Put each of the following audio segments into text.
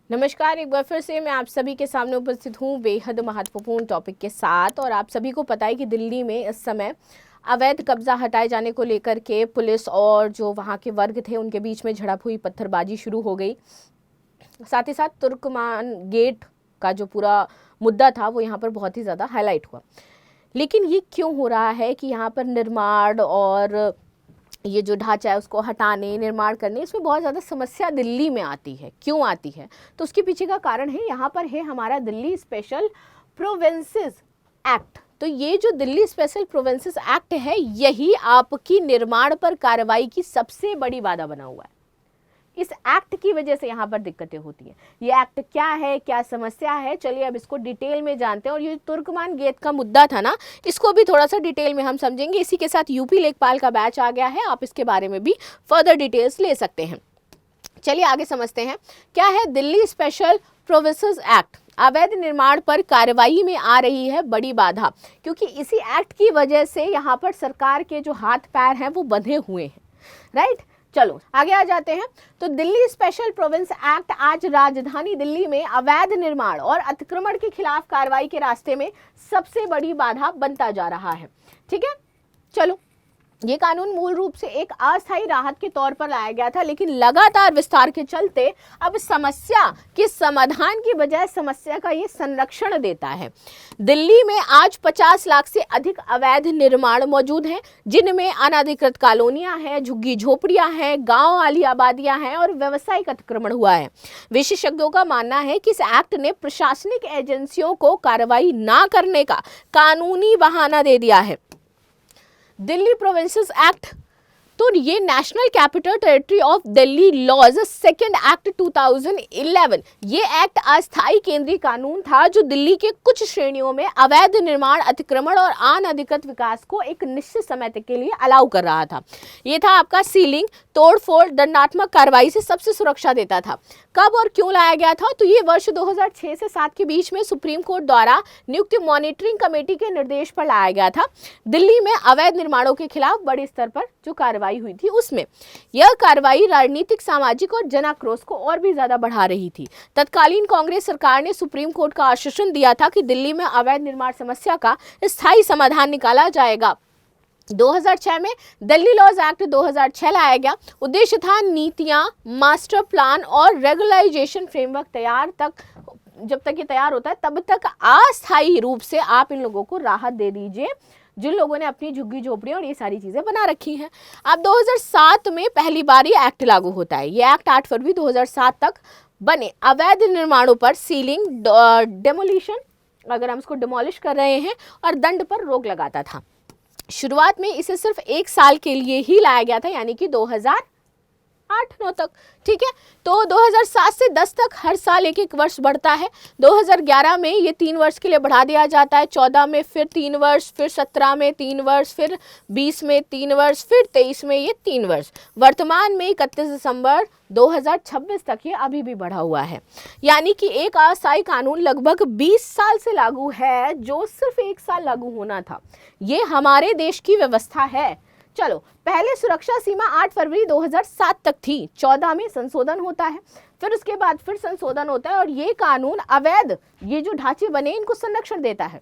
नमस्कार, एक बार फिर से मैं आप सभी के सामने उपस्थित हूँ बेहद महत्वपूर्ण टॉपिक के साथ। और आप सभी को पता है कि दिल्ली में इस समय अवैध कब्जा हटाए जाने को लेकर के पुलिस और जो वहाँ के वर्ग थे उनके बीच में झड़प हुई, पत्थरबाजी शुरू हो गई। साथ ही साथ तुर्कमान गेट का जो पूरा मुद्दा था वो यहाँ पर बहुत ही ज़्यादा हाईलाइट हुआ। लेकिन ये क्यों हो रहा है कि यहाँ पर निर्माण और ये जो ढांचा है उसको हटाने, निर्माण करने, इसमें बहुत ज़्यादा समस्या दिल्ली में आती है। क्यों आती है? तो उसके पीछे का कारण है, यहाँ पर है हमारा दिल्ली स्पेशल प्रोविंसेस एक्ट। तो ये जो दिल्ली स्पेशल प्रोविंसेस एक्ट है, यही आपकी निर्माण पर कार्रवाई की सबसे बड़ी बाधा बना हुआ है। इस एक्ट की वजह से यहाँ पर दिक्कतें होती हैं। ये एक्ट क्या है, क्या समस्या है, चलिए अब इसको डिटेल में जानते हैं। और ये तुर्कमान गेट का मुद्दा था ना, इसको भी थोड़ा सा डिटेल में हम समझेंगे। इसी के साथ यूपी लेखपाल का बैच आ गया है, आप इसके बारे में भी फर्दर डिटेल्स ले सकते हैं। चलिए आगे समझते हैं क्या है दिल्ली स्पेशल प्रोविंसेस एक्ट। अवैध निर्माण पर कार्रवाई में आ रही है बड़ी बाधा, क्योंकि इसी एक्ट की वजह से यहाँ पर सरकार के जो हाथ पैर हैं वो बंधे हुए हैं। राइट, चलो आगे आ जाते हैं। तो दिल्ली स्पेशल प्रोविंस एक्ट आज राजधानी दिल्ली में अवैध निर्माण और अतिक्रमण के खिलाफ कार्रवाई के रास्ते में सबसे बड़ी बाधा बनता जा रहा है। ठीक है, चलो ये कानून मूल रूप से एक अस्थायी राहत के तौर पर लाया गया था, लेकिन लगातार विस्तार के चलते अब समस्या के समाधान की बजाय समस्या का ये संरक्षण देता है। दिल्ली में आज 50 लाख से अधिक अवैध निर्माण मौजूद हैं, जिनमें अनाधिकृत कॉलोनियां हैं, झुग्गी झोपड़ियां हैं, गांव वाली आबादियां हैं और व्यावसायिक अतिक्रमण हुआ है। विशेषज्ञों का मानना है कि इस एक्ट ने प्रशासनिक एजेंसियों को कार्रवाई ना करने का कानूनी बहाना दे दिया है। दिल्ली प्रोविंसेस एक्ट, तो ये national capital territory of Delhi laws second act 2011, ये एक्ट अस्थायी केंद्रीय कानून था जो दिल्ली के कुछ श्रेणियों में अवैध निर्माण, अतिक्रमण और अनधिकृत विकास को एक निश्चित समय तक के लिए अलाउ कर रहा था। ये था आपका सीलिंग, तोड़फोड़, दंडात्मक कार्रवाई से सबसे सुरक्षा देता था। कब और क्यों लाया गया था? तो ये वर्ष 2006 से 7 के बीच में सुप्रीम कोर्ट द्वारा नियुक्त मॉनिटरिंग कमेटी के निर्देश पर लाया गया था। दिल्ली में अवैध निर्माणों के खिलाफ बड़े स्तर पर जो कार्रवाई हुई थी, उसमें यह कार्रवाई राजनीतिक, सामाजिक और जन आक्रोश को और भी ज्यादा बढ़ा रही थी। तत्कालीन कांग्रेस सरकार ने सुप्रीम कोर्ट का आश्वासन दिया था कि दिल्ली में अवैध निर्माण समस्या का स्थायी समाधान निकाला जाएगा। 2006 में दिल्ली लॉज एक्ट 2006 लाया गया। उद्देश्य था नीतियां, मास्टर प्लान और रेगुलराइजेशन फ्रेमवर्क जब तक ये तैयार होता है तब तक अस्थायी रूप से आप इन लोगों को राहत दे दीजिए जिन लोगों ने अपनी झुग्गी झोपड़ियां और ये सारी चीजें बना रखी हैं। अब 2007 में पहली बार ये एक्ट लागू होता है। ये एक्ट 8 फरवरी 2007 तक बने अवैध निर्माणों पर सीलिंग, डेमोलिशन, अगर हम इसको डिमोलिश कर रहे हैं, और दंड पर रोक लगाता था। शुरुआत में इसे सिर्फ 1 साल के लिए ही लाया गया था, यानी कि 2008-9 तक। ठीक है, तो 2007 से 10 तक हर साल 1-1 वर्ष बढ़ता है। 2011 में ये 3 वर्ष के लिए बढ़ा दिया जाता है, 14 में फिर 3 वर्ष, फिर 17 में 3 वर्ष, फिर 20 में 3 वर्ष, फिर 23 में ये 3 वर्ष। वर्तमान में 31 दिसंबर 2026 तक ये अभी भी बढ़ा हुआ है। यानी कि एक अस्थायी कानून लगभग 20 साल से लागू है, जो सिर्फ 1 साल लागू होना था। ये हमारे देश की व्यवस्था है। चलो, पहले सुरक्षा सीमा 8 फरवरी 2007 तक थी, 14 में संशोधन होता है, फिर उसके बाद फिर संशोधन होता है और ये कानून अवैध ये जो ढांचे बने इनको संरक्षण देता है।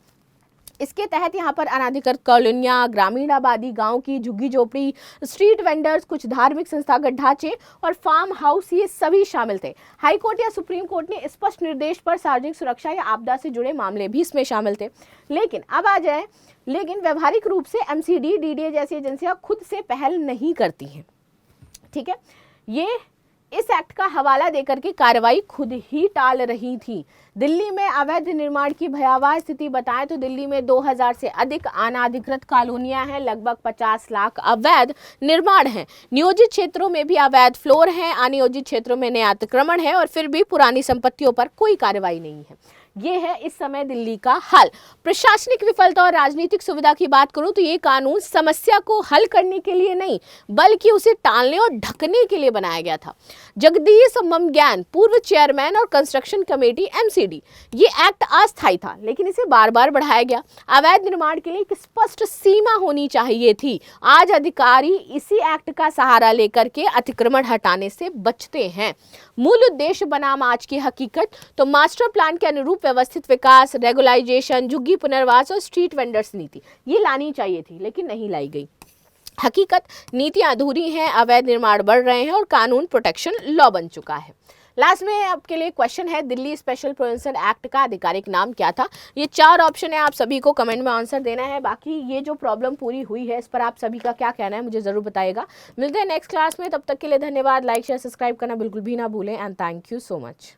इसके तहत यहाँ पर अनाधिकृत कॉलोनियाँ, ग्रामीण आबादी, गांव की झुग्गी झोपड़ी, स्ट्रीट वेंडर्स, कुछ धार्मिक संस्थागत ढांचे और फार्म हाउस, ये सभी शामिल थे। हाई कोर्ट या सुप्रीम कोर्ट ने स्पष्ट निर्देश पर सार्वजनिक सुरक्षा या आपदा से जुड़े मामले भी इसमें शामिल थे। लेकिन व्यवहारिक रूप से एमसीडी, डीडीए जैसी एजेंसियां खुद से पहल नहीं करती हैं। ठीक है, ये इस एक्ट का हवाला देकर के कार्रवाई खुद ही टाल रही थी। दिल्ली में अवैध निर्माण की भयावह स्थिति बताएं तो दिल्ली में 2000 से अधिक अनाधिकृत कॉलोनियां हैं, लगभग 50 लाख अवैध निर्माण हैं। नियोजित क्षेत्रों में भी अवैध फ्लोर हैं, अनियोजित क्षेत्रों में नए अतिक्रमण है और फिर भी पुरानी संपत्तियों पर कोई कार्रवाई नहीं है। ये है इस समय दिल्ली का हाल। प्रशासनिक विफलता और राजनीतिक सुविधा की बात करूं तो ये कानून समस्या को हल करने के लिए नहीं बल्कि उसे टालने और ढकने के लिए बनाया गया था। जगदीश ममग्यान, पूर्व चेयरमैन और कंस्ट्रक्शन कमेटी एमसीडी, ये एक्ट अस्थायी था लेकिन इसे बार बार बढ़ाया गया। अवैध निर्माण के लिए एक स्पष्ट सीमा होनी चाहिए थी। आज अधिकारी इसी एक्ट का सहारा लेकर के अतिक्रमण हटाने से बचते हैं। मूल उद्देश्य बनाम आज की हकीकत। तो मास्टर प्लान के अनुरूप व्यवस्थित विकास, रेगुलाइजेशन, झुग्गी पुनर्वास और स्ट्रीट वेंडर्स नीति ये लानी चाहिए थी, लेकिन नहीं लाई गई। हकीकत, नीतियां अधूरी हैं, अवैध निर्माण बढ़ रहे हैं और कानून प्रोटेक्शन लॉ बन चुका है। लास्ट में आपके लिए क्वेश्चन है, दिल्ली स्पेशल प्रोविंशियल एक्ट का आधिकारिक नाम क्या था? ये 4 ऑप्शन है, आप सभी को कमेंट में आंसर देना है। बाकी ये जो प्रॉब्लम पूरी हुई है इस पर आप सभी का क्या कहना है मुझे जरूर बताइएगा। मिलते हैं नेक्स्ट क्लास में, तब तक के लिए धन्यवाद। लाइक शेयर सब्सक्राइब करना बिल्कुल भी ना भूलें and thank you so much.